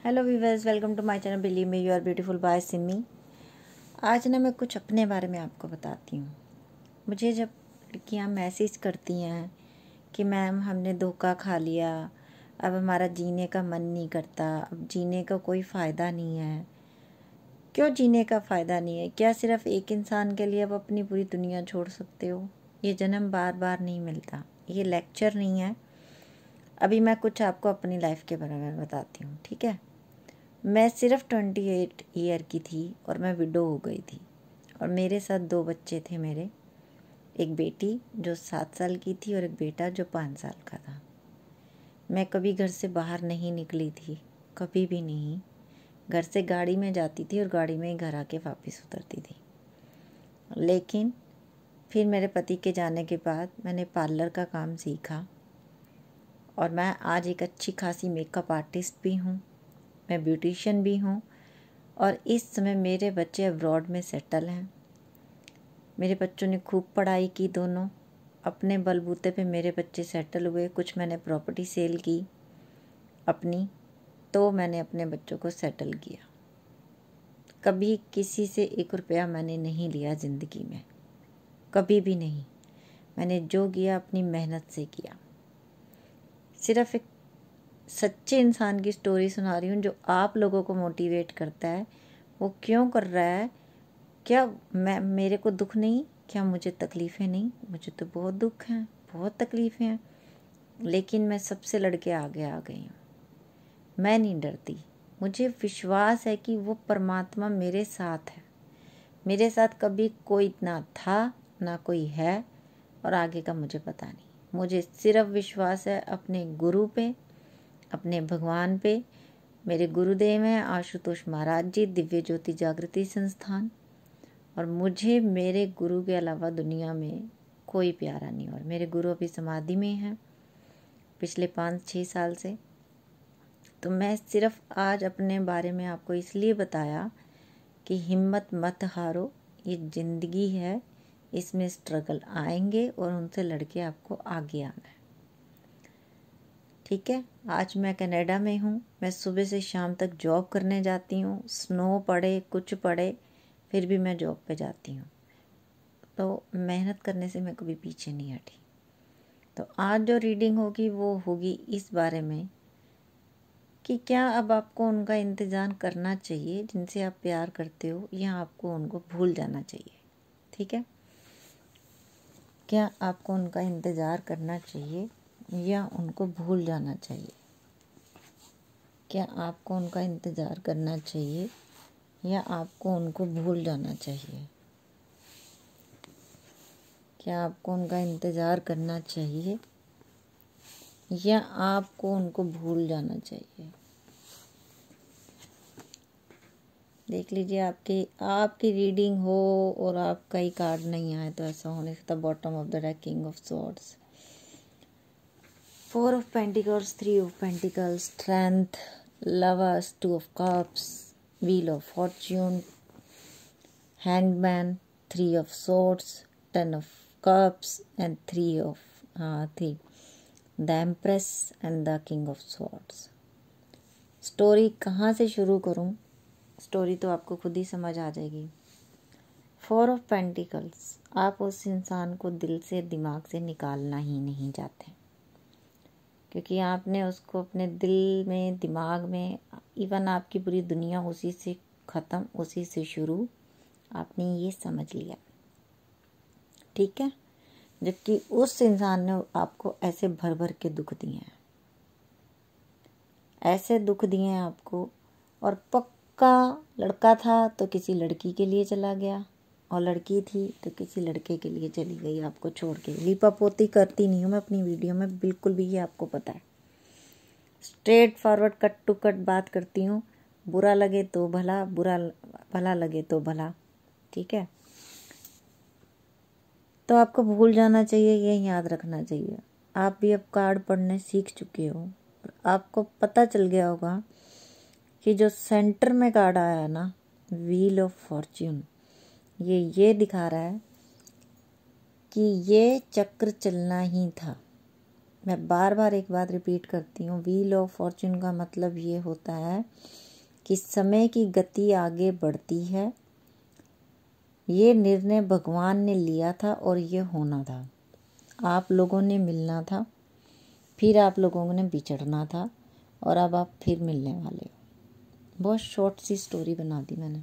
Hello viewers, welcome to my channel believe me you are beautiful by Simi. आज ना मैं कुछ अपने बारे में आपको बताती हूँ। मुझे जब लड़कियाँ मैसेज करती हैं कि मैम हमने धोखा खा लिया, अब हमारा जीने का मन नहीं करता, अब जीने का कोई फ़ायदा नहीं है। क्यों जीने का फ़ायदा नहीं है? क्या सिर्फ एक इंसान के लिए अब अपनी पूरी दुनिया छोड़ सकते हो? ये जन्म बार बार नहीं मिलता। ये लेक्चर नहीं है। अभी मैं कुछ आपको अपनी लाइफ के बारे में बताती हूँ, ठीक है। मैं सिर्फ 28 ईयर की थी और मैं विडो हो गई थी और मेरे साथ 2 बच्चे थे मेरे। एक बेटी जो 7 साल की थी और एक बेटा जो 5 साल का था। मैं कभी घर से बाहर नहीं निकली थी, कभी भी नहीं। घर से गाड़ी में जाती थी और गाड़ी में ही घर आके वापस उतरती थी। लेकिन फिर मेरे पति के जाने के बाद मैंने पार्लर का काम सीखा और मैं आज एक अच्छी खासी मेकअप आर्टिस्ट भी हूँ, मैं ब्यूटिशियन भी हूँ और इस समय मेरे बच्चे अब्रॉड में सेटल हैं। मेरे बच्चों ने खूब पढ़ाई की, दोनों अपने बलबूते पे मेरे बच्चे सेटल हुए। कुछ मैंने प्रॉपर्टी सेल की अपनी, तो मैंने अपने बच्चों को सेटल किया। कभी किसी से 1 रुपया मैंने नहीं लिया ज़िंदगी में, कभी भी नहीं। मैंने जो किया अपनी मेहनत से किया। सिर्फ एक सच्चे इंसान की स्टोरी सुना रही हूँ जो आप लोगों को मोटिवेट करता है। वो क्यों कर रहा है? क्या मेरे को दुख नहीं? क्या मुझे तकलीफ़ें नहीं? मुझे तो बहुत दुख हैं, बहुत तकलीफ़ें हैं, लेकिन मैं सबसे लड़के आगे आ गई हूँ। मैं नहीं डरती। मुझे विश्वास है कि वो परमात्मा मेरे साथ है। मेरे साथ कभी कोई ना था ना कोई है और आगे का मुझे पता नहीं। मुझे सिर्फ विश्वास है अपने गुरु पे, अपने भगवान पे। मेरे गुरुदेव हैं आशुतोष महाराज जी, दिव्य ज्योति जागृति संस्थान। और मुझे मेरे गुरु के अलावा दुनिया में कोई प्यारा नहीं। और मेरे गुरु अभी समाधि में हैं पिछले 5-6 साल से। तो मैं सिर्फ आज अपने बारे में आपको इसलिए बताया कि हिम्मत मत हारो। ये ज़िंदगी है, इसमें स्ट्रगल आएंगे और उनसे लड़के आपको आगे आना है, ठीक है। आज मैं कनाडा में हूँ। मैं सुबह से शाम तक जॉब करने जाती हूँ, स्नो पड़े कुछ पड़े, फिर भी मैं जॉब पे जाती हूँ। तो मेहनत करने से मैं कभी पीछे नहीं हटी। तो आज जो रीडिंग होगी वो होगी इस बारे में कि क्या अब आपको उनका इंतज़ार करना चाहिए जिनसे आप प्यार करते हो, या आपको उनको भूल जाना चाहिए, ठीक है। क्या आपको उनका इंतज़ार करना चाहिए या उनको भूल जाना चाहिए? क्या आपको उनका इंतज़ार करना चाहिए या आपको उनको भूल जाना चाहिए? क्या आपको उनका इंतज़ार करना चाहिए या आपको उनको भूल जाना चाहिए? देख लीजिए, आपकी रीडिंग हो और आपका ही कार्ड नहीं आए तो ऐसा होने से the bottom of the deck, king of swords, 4 of pentacles, 3 of pentacles, strength, lovers, 2 of cups, wheel of Fortune, hangman, 3 of swords, 10 of cups and 3 of the empress and the king of swords. Story कहाँ से शुरू करूँ? Story तो आपको खुद ही समझ आ जाएगी। 4 of pentacles, आप उस इंसान को दिल से दिमाग से निकालना ही नहीं चाहते, क्योंकि आपने उसको अपने दिल में, दिमाग में, इवन आपकी पूरी दुनिया उसी से ख़त्म, उसी से शुरू, आपने ये समझ लिया, ठीक है। जबकि उस इंसान ने आपको ऐसे भर भर के दुख दिए हैं, ऐसे दुख दिए हैं आपको। और पक्का लड़का था तो किसी लड़की के लिए चला गया, और लड़की थी तो किसी लड़के के लिए चली गई आपको छोड़ के। लीपापोती करती नहीं हूँ मैं अपनी वीडियो में, बिल्कुल भी, ये आपको पता है। Straightforward, cut to cut बात करती हूँ। बुरा लगे तो भला, भला लगे तो भला, ठीक है। तो आपको भूल जाना चाहिए, ये याद रखना चाहिए। आप भी अब कार्ड पढ़ने सीख चुके हो, आपको पता चल गया होगा कि जो सेंटर में कार्ड आया है ना, व्हील ऑफ फॉर्च्यून, ये दिखा रहा है कि ये चक्र चलना ही था, मैं बार बार एक बात रिपीट करती हूँ, व्हील ऑफ फॉर्च्यून का मतलब ये होता है कि समय की गति आगे बढ़ती है। ये निर्णय भगवान ने लिया था और ये होना था। आप लोगों ने मिलना था, फिर आप लोगों ने बिछड़ना था, और अब आप फिर मिलने वाले हो। बहुत शॉर्ट सी स्टोरी बना दी मैंने।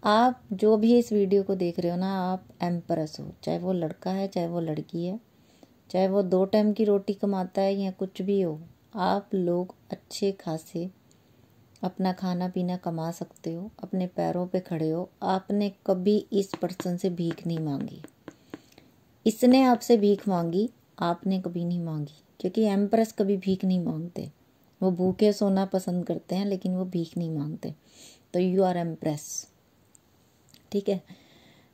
आप जो भी इस वीडियो को देख रहे हो ना, आप एम्प्रेस हो, चाहे वो लड़का है चाहे वो लड़की है, चाहे वो 2 टाइम की रोटी कमाता है या कुछ भी हो। आप लोग अच्छे खासे अपना खाना पीना कमा सकते हो, अपने पैरों पे खड़े हो। आपने कभी इस पर्सन से भीख नहीं मांगी, इसने आपसे भीख मांगी, आपने कभी नहीं मांगी। क्योंकि एम्प्रेस कभी भीख नहीं मांगते, वो भूखे सोना पसंद करते हैं लेकिन वो भीख नहीं मांगते। तो यू आर एम्प्रेस, ठीक है।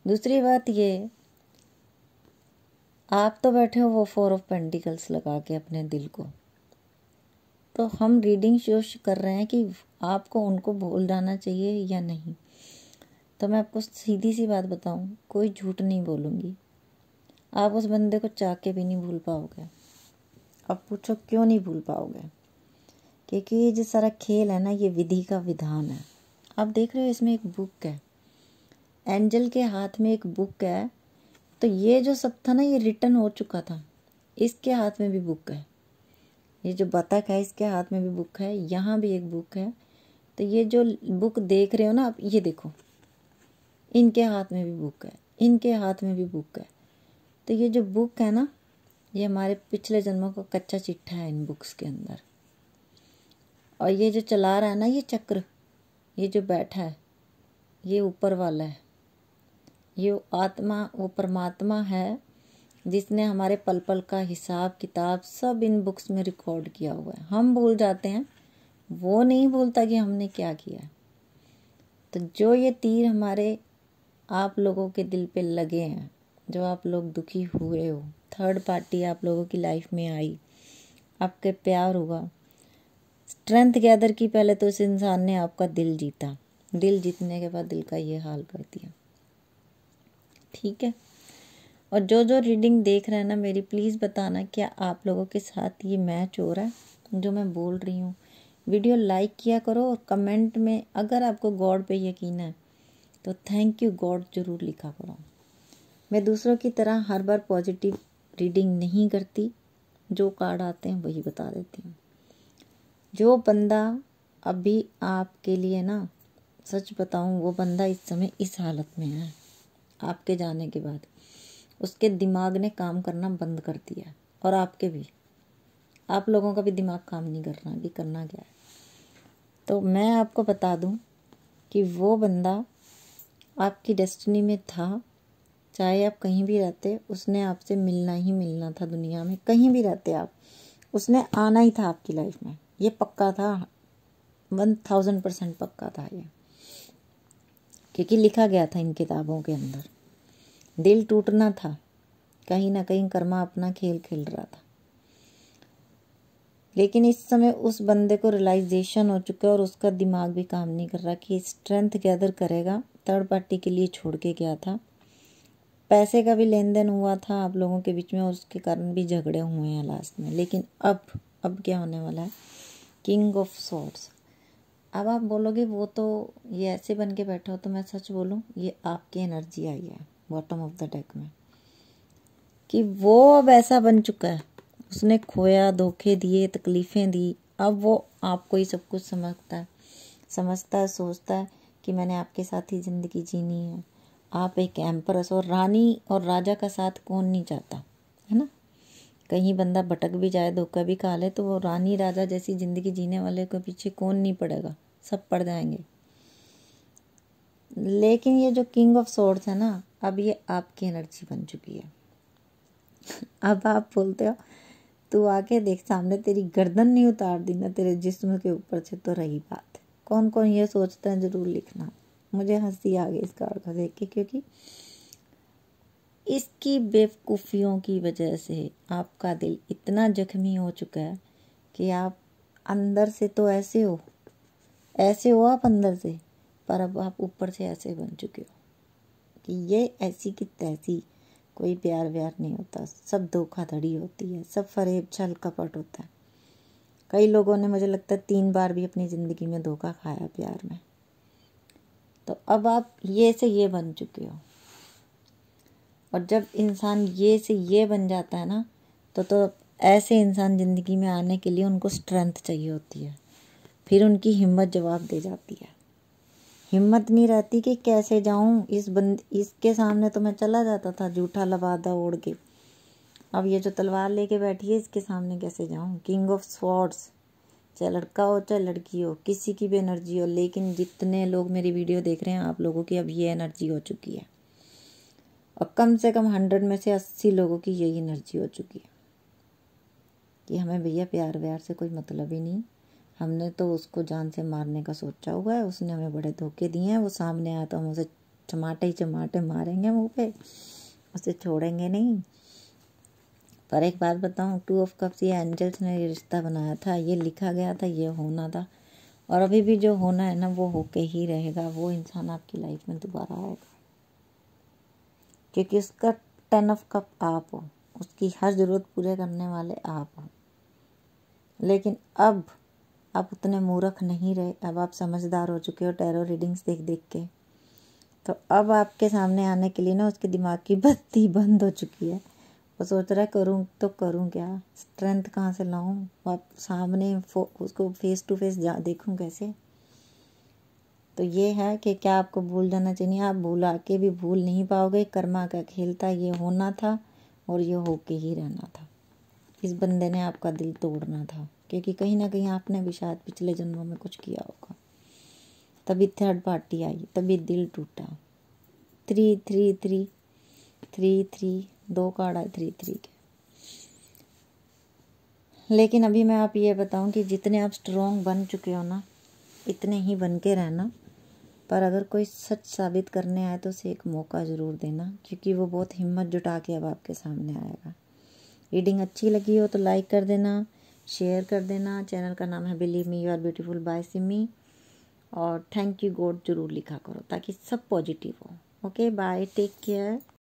दूसरी बात ये, आप तो बैठे हो वो 4 ऑफ पेंटिकल्स लगा के अपने दिल को। तो हम रीडिंग शो कर रहे हैं कि आपको उनको भूल जाना चाहिए या नहीं। तो मैं आपको सीधी सी बात बताऊं, कोई झूठ नहीं बोलूँगी। आप उस बंदे को चाह के भी नहीं भूल पाओगे। अब पूछो क्यों नहीं भूल पाओगे? क्योंकि ये जो सारा खेल है ना, ये विधि का विधान है। आप देख रहे हो इसमें एक बुक है, एंजल के हाथ में एक बुक है। तो ये जो सब था ना, ये रिटर्न हो चुका था। इसके हाथ में भी बुक है, ये जो बतख है इसके हाथ में भी बुक है, यहाँ भी एक बुक है। तो ये जो बुक देख रहे हो ना आप, ये देखो, इनके हाथ में भी बुक है, इनके हाथ में भी बुक है। तो ये जो बुक है ना, ये हमारे पिछले जन्मों का कच्चा चिट्ठा है इन बुक्स के अंदर। और ये जो चला रहा है ना ये चक्र, ये जो बैठा है, ये ऊपर वाला है। ये आत्मा, वो परमात्मा है जिसने हमारे पल पल का हिसाब किताब सब इन बुक्स में रिकॉर्ड किया हुआ है। हम भूल जाते हैं, वो नहीं भूलता कि हमने क्या किया। तो जो ये तीर हमारे आप लोगों के दिल पे लगे हैं, जो आप लोग दुखी हुए हो, थर्ड पार्टी आप लोगों की लाइफ में आई, आपके प्यार हुआ, स्ट्रेंथ गैदर की, पहले तो इस इंसान ने आपका दिल जीता, दिल जीतने के बाद दिल का ये हाल कर दिया, ठीक है। और जो जो रीडिंग देख रहे हैं ना मेरी, प्लीज़ बताना क्या आप लोगों के साथ ये मैच हो रहा है जो मैं बोल रही हूँ। वीडियो लाइक किया करो और कमेंट में अगर आपको गॉड पे यकीन है तो थैंक यू गॉड ज़रूर लिखा करो। मैं दूसरों की तरह हर बार पॉजिटिव रीडिंग नहीं करती, जो कार्ड आते हैं वही बता देती हूँ। जो बंदा अभी आपके लिए ना, सच बताऊँ, वो बंदा इस समय इस हालत में है, आपके जाने के बाद उसके दिमाग ने काम करना बंद कर दिया। और आपके भी, आप लोगों का भी दिमाग काम नहीं कर रहा कि करना क्या है। तो मैं आपको बता दूं कि वो बंदा आपकी डेस्टिनी में था। चाहे आप कहीं भी रहते, उसने आपसे मिलना ही मिलना था। दुनिया में कहीं भी रहते आप, उसने आना ही था आपकी लाइफ में। ये पक्का था, 1000% पक्का था ये, क्योंकि लिखा गया था इन किताबों के अंदर। दिल टूटना था, कहीं ना कहीं कर्मा अपना खेल खेल रहा था। लेकिन इस समय उस बंदे को रियलाइजेशन हो चुका है और उसका दिमाग भी काम नहीं कर रहा कि स्ट्रेंथ गैदर करेगा। थर्ड पार्टी के लिए छोड़ के गया था, पैसे का भी लेन देन हुआ था आप लोगों के बीच में और उसके कारण भी झगड़े हुए हैं लास्ट में। लेकिन अब क्या होने वाला है? King of swords. अब आप बोलोगे वो तो ये ऐसे बन के बैठा हो, तो मैं सच बोलूं, ये आपकी एनर्जी आई है बॉटम ऑफ द डेक में कि वो अब ऐसा बन चुका है। उसने खोया, धोखे दिए, तकलीफ़ें दी, अब वो आपको ही सब कुछ समझता है, सोचता है कि मैंने आपके साथ ही ज़िंदगी जीनी है। आप एक एम्प्रेस, और रानी और राजा का साथ कौन नहीं चाहता, है ना। कहीं बंदा भटक भी जाए, धोखा भी खा ले, तो वो रानी राजा जैसी ज़िंदगी जीने वाले के पीछे कौन नहीं पड़ेगा, सब पड़ जाएंगे। लेकिन ये जो किंग ऑफ सॉर्ड्स है ना, अब ये आपकी एनर्जी बन चुकी है। अब आप बोलते हो तू आके देख, सामने तेरी गर्दन नहीं उतार दी ना तेरे जिस्म के ऊपर से, तो रही बात। कौन कौन ये सोचता है ज़रूर लिखना। मुझे हंसी आ गई इस कार्ड को देख के, क्योंकि इसकी बेवकूफ़ियों की वजह से आपका दिल इतना जख्मी हो चुका है कि आप अंदर से तो ऐसे हो आप अंदर से, पर अब आप ऊपर से ऐसे बन चुके हो कि ये ऐसी की तैसी कोई प्यार व्यार नहीं होता, सब धोखाधड़ी होती है, सब फरेब छल कपट होता है। कई लोगों ने मुझे लगता है 3 बार भी अपनी ज़िंदगी में धोखा खाया प्यार में। तो अब आप ये से ये बन चुके हो, और जब इंसान ये से ये बन जाता है ना, तो ऐसे इंसान ज़िंदगी में आने के लिए उनको स्ट्रेंथ चाहिए होती है। फिर उनकी हिम्मत जवाब दे जाती है। हिम्मत नहीं रहती कि कैसे जाऊं, इसके सामने तो मैं चला जाता था झूठा लबादा ओढ़ के, अब ये जो तलवार लेके बैठी है इसके सामने कैसे जाऊं। किंग ऑफ स्वॉर्ड्स, चाहे लड़का हो चाहे लड़की हो, किसी की भी एनर्जी हो, लेकिन जितने लोग मेरी वीडियो देख रहे हैं आप लोगों की अब ये एनर्जी हो चुकी है, और कम से कम 100 में से 80 लोगों की यही एनर्जी हो चुकी है कि हमें भैया प्यार व्यार से कोई मतलब ही नहीं, हमने तो उसको जान से मारने का सोचा हुआ है, उसने हमें बड़े धोखे दिए हैं, वो सामने आया तो हम उसे चमाटे ही चमाटे मारेंगे मुंह पे, उसे छोड़ेंगे नहीं। पर एक बात बताऊं, 2 ऑफ कप्स ये एंजल्स ने रिश्ता बनाया था, ये लिखा गया था, ये होना था, और अभी भी जो होना है ना वो होके ही रहेगा। वो इंसान आपकी लाइफ में दोबारा आएगा, क्योंकि उसका 10 ऑफ कप आप हो, उसकी हर ज़रूरत पूरे करने वाले आप हो। लेकिन अब आप उतने मूर्ख नहीं रहे, अब आप समझदार हो चुके हो टैरो रीडिंग्स देख देख के। तो अब आपके सामने आने के लिए ना उसके दिमाग की बत्ती बंद हो चुकी है। वो सोच रहा है करूँ तो करूँ क्या, स्ट्रेंथ कहाँ से लाऊं, आप सामने उसको फेस टू फेस देखूं कैसे। तो ये है कि क्या आपको भूल जाना चाहिए, आप भूला के भी भूल नहीं पाओगे। कर्मा का खेल था, ये होना था और ये होके ही रहना था। इस बंदे ने आपका दिल तोड़ना था, क्योंकि कहीं ना कहीं आपने भी शायद पिछले जन्मों में कुछ किया होगा, तभी थर्ड पार्टी आई, तभी दिल टूटा। 3 2 कार्ड आए 3 के। लेकिन अभी मैं आप ये बताऊं कि जितने आप स्ट्रॉन्ग बन चुके हो ना, इतने ही बन के रहना। पर अगर कोई सच साबित करने आए तो उसे एक मौका ज़रूर देना, क्योंकि वो बहुत हिम्मत जुटा के अब आपके सामने आएगा। रीडिंग अच्छी लगी हो तो लाइक कर देना, शेयर कर देना। चैनल का नाम है believe me you are beautiful by Simi, और थैंक यू गॉड जरूर लिखा करो ताकि सब पॉजिटिव हो। Okay bye, take care.